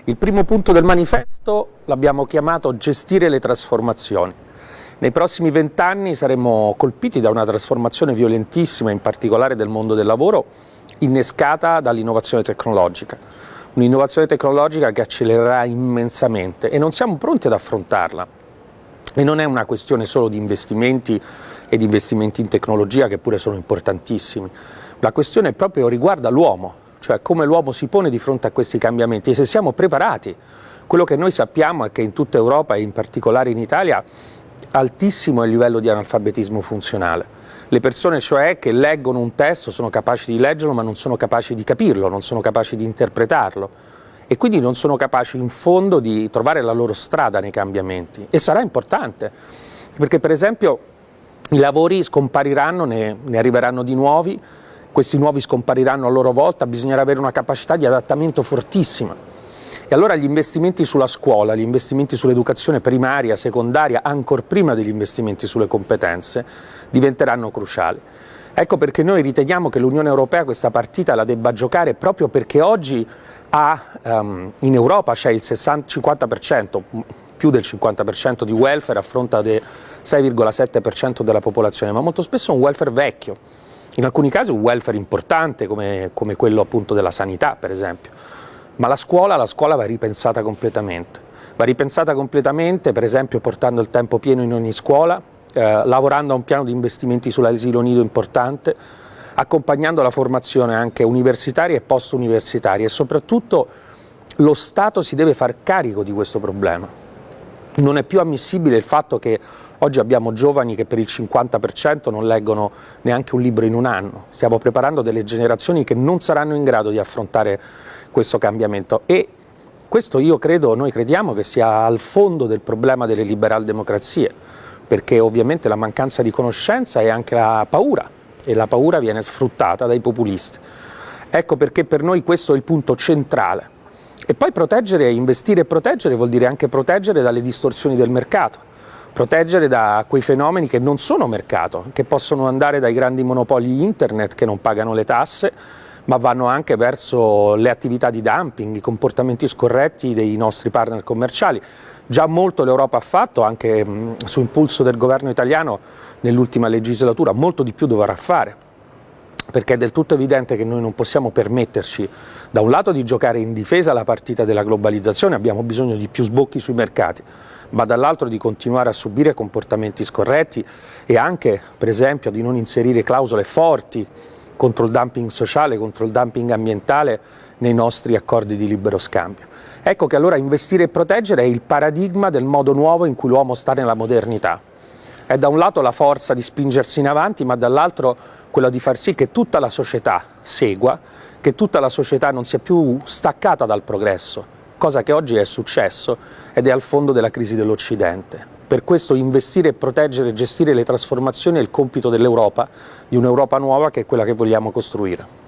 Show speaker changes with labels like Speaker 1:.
Speaker 1: Il primo punto del manifesto l'abbiamo chiamato gestire le trasformazioni. Nei prossimi 20 anni saremo colpiti da una trasformazione violentissima, in particolare del mondo del lavoro, innescata dall'innovazione tecnologica. Un'innovazione tecnologica che accelererà immensamente e non siamo pronti ad affrontarla. E non è una questione solo di investimenti e di investimenti in tecnologia, che pure sono importantissimi. La questione proprio riguarda l'uomo, cioè come l'uomo si pone di fronte a questi cambiamenti e se siamo preparati. Quello che noi sappiamo è che in tutta Europa e in particolare in Italia altissimo è il livello di analfabetismo funzionale. Le persone cioè che leggono un testo sono capaci di leggerlo ma non sono capaci di capirlo, non sono capaci di interpretarlo e quindi non sono capaci in fondo di trovare la loro strada nei cambiamenti. E sarà importante perché per esempio i lavori scompariranno, ne arriveranno di nuovi, questi nuovi scompariranno a loro volta, bisognerà avere una capacità di adattamento fortissima. E allora gli investimenti sulla scuola, gli investimenti sull'educazione primaria, secondaria, ancor prima degli investimenti sulle competenze, diventeranno cruciali. Ecco perché noi riteniamo che l'Unione Europea questa partita la debba giocare proprio perché oggi in Europa c'è il 50%, più del 50% di welfare a fronte del 6,7% della popolazione, ma molto spesso è un welfare vecchio. In alcuni casi un welfare importante come quello appunto della sanità per esempio. Ma la scuola va ripensata completamente. Va ripensata completamente, per esempio portando il tempo pieno in ogni scuola, lavorando a un piano di investimenti sull'asilo nido importante, accompagnando la formazione anche universitaria e post-universitaria e soprattutto lo Stato si deve far carico di questo problema. Non è più ammissibile il fatto che oggi abbiamo giovani che per il 50% non leggono neanche un libro in un anno. Stiamo preparando delle generazioni che non saranno in grado di affrontare questo cambiamento e questo noi crediamo che sia al fondo del problema delle liberal democrazie, perché ovviamente la mancanza di conoscenza è anche la paura e la paura viene sfruttata dai populisti. Ecco perché per noi questo è il punto centrale. E poi proteggere, investire e proteggere vuol dire anche proteggere dalle distorsioni del mercato, proteggere da quei fenomeni che non sono mercato, che possono andare dai grandi monopoli internet che non pagano le tasse, ma vanno anche verso le attività di dumping, i comportamenti scorretti dei nostri partner commerciali. Già molto l'Europa ha fatto, anche su impulso del governo italiano nell'ultima legislatura, molto di più dovrà fare, perché è del tutto evidente che noi non possiamo permetterci da un lato di giocare in difesa la partita della globalizzazione, abbiamo bisogno di più sbocchi sui mercati, ma dall'altro di continuare a subire comportamenti scorretti e anche, per esempio, di non inserire clausole forti contro il dumping sociale, contro il dumping ambientale nei nostri accordi di libero scambio. Ecco che allora investire e proteggere è il paradigma del modo nuovo in cui l'uomo sta nella modernità. È da un lato la forza di spingersi in avanti, ma dall'altro quella di far sì che tutta la società segua, che tutta la società non sia più staccata dal progresso, cosa che oggi è successo ed è al fondo della crisi dell'Occidente. Per questo investire, proteggere e gestire le trasformazioni è il compito dell'Europa, di un'Europa nuova che è quella che vogliamo costruire.